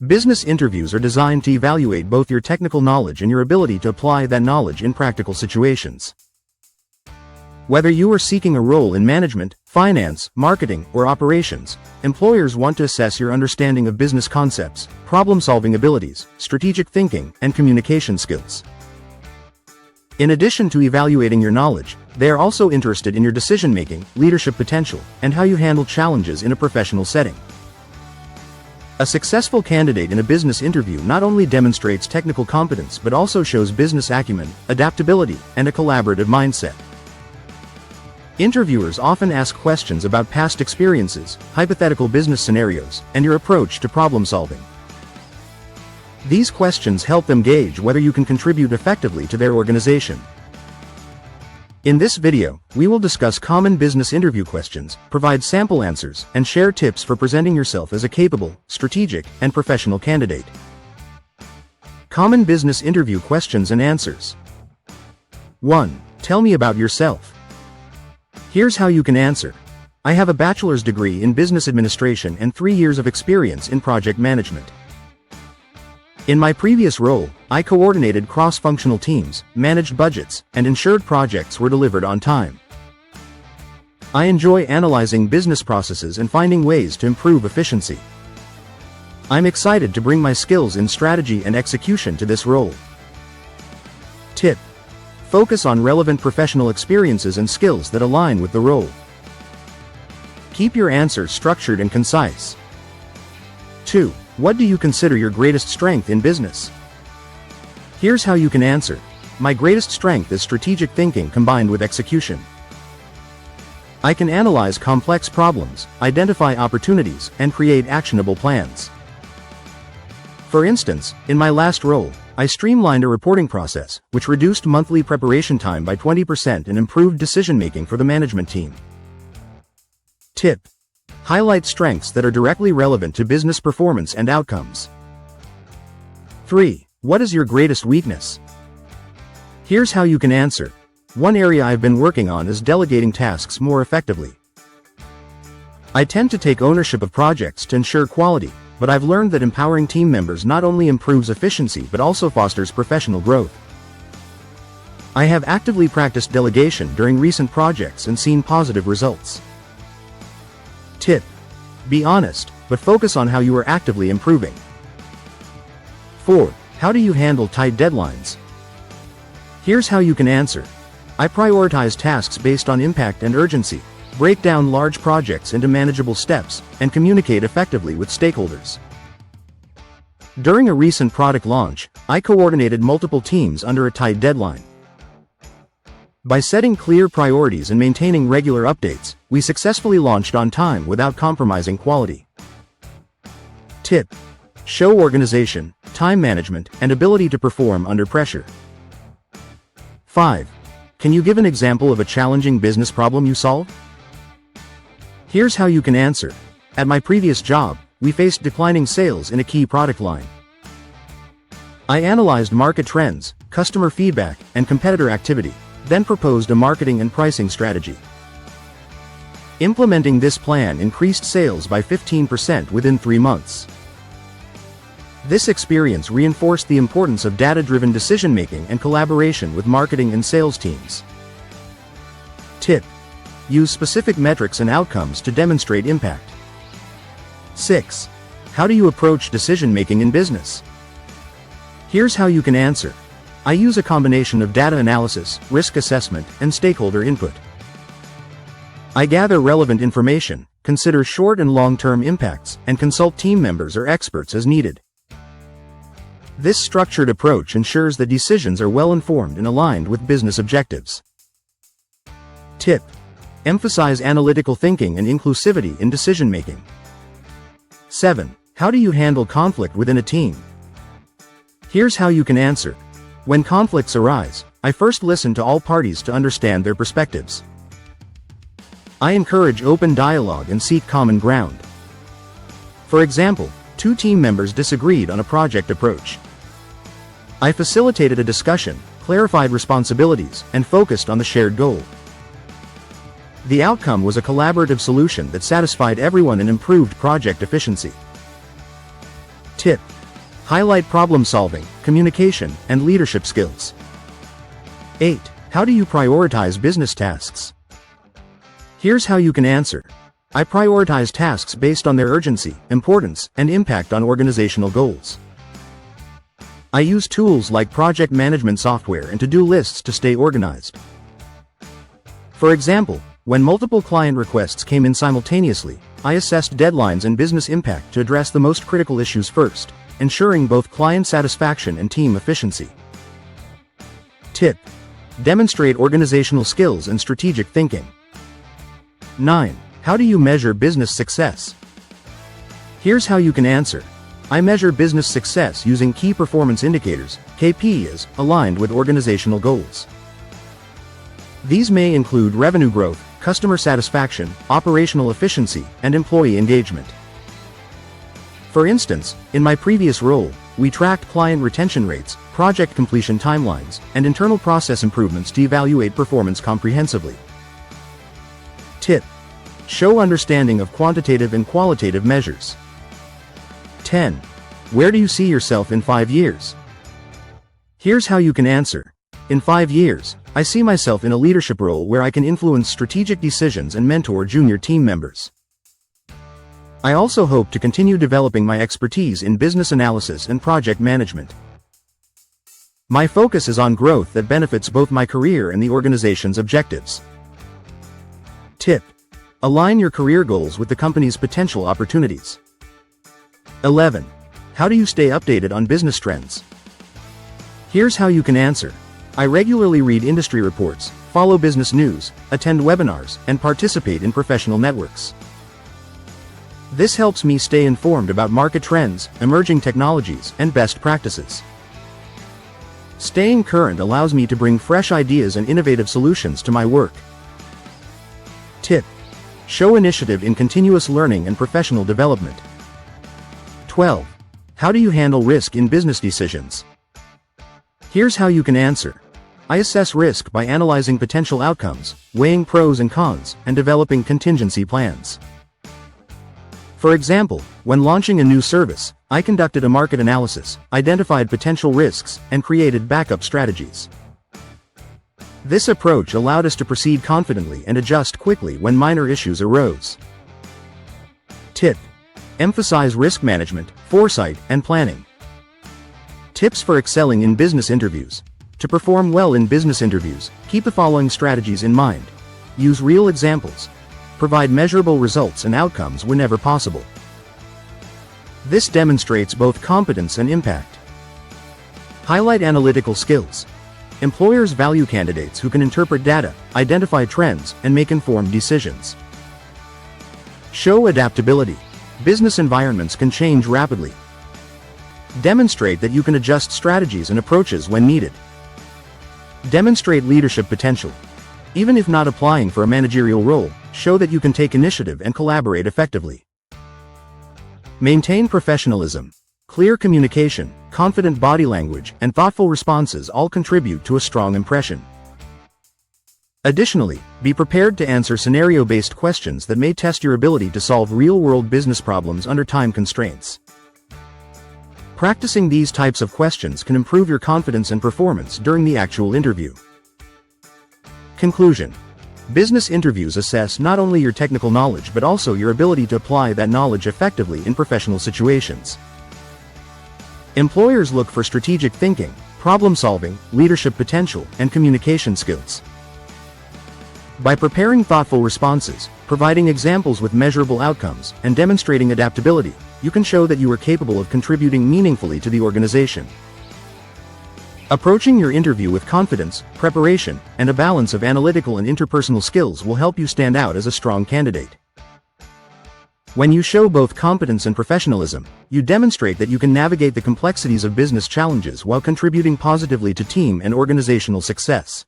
Business interviews are designed to evaluate both your technical knowledge and your ability to apply that knowledge in practical situations. Whether you are seeking a role in management, finance, marketing, or operations, employers want to assess your understanding of business concepts, problem-solving abilities, strategic thinking, and communication skills. In addition to evaluating your knowledge, they are also interested in your decision-making, leadership potential, and how you handle challenges in a professional setting. A successful candidate in a business interview not only demonstrates technical competence but also shows business acumen, adaptability, and a collaborative mindset. Interviewers often ask questions about past experiences, hypothetical business scenarios, and your approach to problem solving. These questions help them gauge whether you can contribute effectively to their organization. In this video, we will discuss common business interview questions, provide sample answers, and share tips for presenting yourself as a capable, strategic, and professional candidate. Common business interview questions and answers. 1. Tell me about yourself. Here's how you can answer. I have a bachelor's degree in business administration and 3 years of experience in project management. In my previous role, I coordinated cross-functional teams, managed budgets, and ensured projects were delivered on time. I enjoy analyzing business processes and finding ways to improve efficiency. I'm excited to bring my skills in strategy and execution to this role. Tip: focus on relevant professional experiences and skills that align with the role. Keep your answers structured and concise. 2. What do you consider your greatest strength in business? Here's how you can answer. My greatest strength is strategic thinking combined with execution. I can analyze complex problems, identify opportunities, and create actionable plans. For instance, in my last role, I streamlined a reporting process, which reduced monthly preparation time by 20% and improved decision-making for the management team. Tip: highlight strengths that are directly relevant to business performance and outcomes. 3. What is your greatest weakness? Here's how you can answer. One area I've been working on is delegating tasks more effectively. I tend to take ownership of projects to ensure quality, but I've learned that empowering team members not only improves efficiency but also fosters professional growth. I have actively practiced delegation during recent projects and seen positive results. Tip: be honest, but focus on how you are actively improving. 4. How do you handle tight deadlines? Here's how you can answer. I prioritize tasks based on impact and urgency, break down large projects into manageable steps, and communicate effectively with stakeholders. During a recent product launch, I coordinated multiple teams under a tight deadline. By setting clear priorities and maintaining regular updates, we successfully launched on time without compromising quality. Tip: show organization, time management, and ability to perform under pressure. 5. Can you give an example of a challenging business problem you solved? Here's how you can answer. At my previous job, we faced declining sales in a key product line. I analyzed market trends, customer feedback, and competitor activity, then proposed a marketing and pricing strategy. Implementing this plan increased sales by 15% within 3 months. This experience reinforced the importance of data-driven decision-making and collaboration with marketing and sales teams. Tip: use specific metrics and outcomes to demonstrate impact. 6. How do you approach decision-making in business? Here's how you can answer. I use a combination of data analysis, risk assessment, and stakeholder input. I gather relevant information, consider short and long-term impacts, and consult team members or experts as needed. This structured approach ensures that decisions are well-informed and aligned with business objectives. Tip: emphasize analytical thinking and inclusivity in decision-making. 7. How do you handle conflict within a team? Here's how you can answer. When conflicts arise, I first listen to all parties to understand their perspectives. I encourage open dialogue and seek common ground. For example, 2 team members disagreed on a project approach. I facilitated a discussion, clarified responsibilities, and focused on the shared goal. The outcome was a collaborative solution that satisfied everyone and improved project efficiency. Tip: highlight problem-solving, communication, and leadership skills. 8. How do you prioritize business tasks? Here's how you can answer. I prioritize tasks based on their urgency, importance, and impact on organizational goals. I use tools like project management software and to-do lists to stay organized. For example, when multiple client requests came in simultaneously, I assessed deadlines and business impact to address the most critical issues first, ensuring both client satisfaction and team efficiency. Tip: demonstrate organizational skills and strategic thinking. 9. How do you measure business success? Here's how you can answer. I measure business success using key performance indicators, KPIs, aligned with organizational goals. These may include revenue growth, customer satisfaction, operational efficiency, and employee engagement. For instance, in my previous role, we tracked client retention rates, project completion timelines, and internal process improvements to evaluate performance comprehensively. Tip: show understanding of quantitative and qualitative measures. 10. Where do you see yourself in 5 years? Here's how you can answer. In 5 years, I see myself in a leadership role where I can influence strategic decisions and mentor junior team members. I also hope to continue developing my expertise in business analysis and project management. My focus is on growth that benefits both my career and the organization's objectives. Tip: align your career goals with the company's potential opportunities. 11. How do you stay updated on business trends? Here's how you can answer. I regularly read industry reports, follow business news, attend webinars, and participate in professional networks. This helps me stay informed about market trends, emerging technologies, and best practices. Staying current allows me to bring fresh ideas and innovative solutions to my work. Tip: show initiative in continuous learning and professional development. 12. How do you handle risk in business decisions? Here's how you can answer. I assess risk by analyzing potential outcomes, weighing pros and cons, and developing contingency plans. For example, when launching a new service, I conducted a market analysis, identified potential risks, and created backup strategies. This approach allowed us to proceed confidently and adjust quickly when minor issues arose. Tip: emphasize risk management, foresight, and planning. Tips for excelling in business interviews. To perform well in business interviews, keep the following strategies in mind. Use real examples. Provide measurable results and outcomes whenever possible. This demonstrates both competence and impact. Highlight analytical skills. Employers value candidates who can interpret data, identify trends, and make informed decisions. Show adaptability. Business environments can change rapidly. Demonstrate that you can adjust strategies and approaches when needed. Demonstrate leadership potential. Even if not applying for a managerial role, show that you can take initiative and collaborate effectively. Maintain professionalism. Clear communication, confident body language, and thoughtful responses all contribute to a strong impression. Additionally, be prepared to answer scenario-based questions that may test your ability to solve real-world business problems under time constraints. Practicing these types of questions can improve your confidence and performance during the actual interview. Conclusion: business interviews assess not only your technical knowledge but also your ability to apply that knowledge effectively in professional situations. Employers look for strategic thinking, problem-solving, leadership potential, and communication skills. By preparing thoughtful responses, providing examples with measurable outcomes, and demonstrating adaptability, you can show that you are capable of contributing meaningfully to the organization. Approaching your interview with confidence, preparation, and a balance of analytical and interpersonal skills will help you stand out as a strong candidate. When you show both competence and professionalism, you demonstrate that you can navigate the complexities of business challenges while contributing positively to team and organizational success.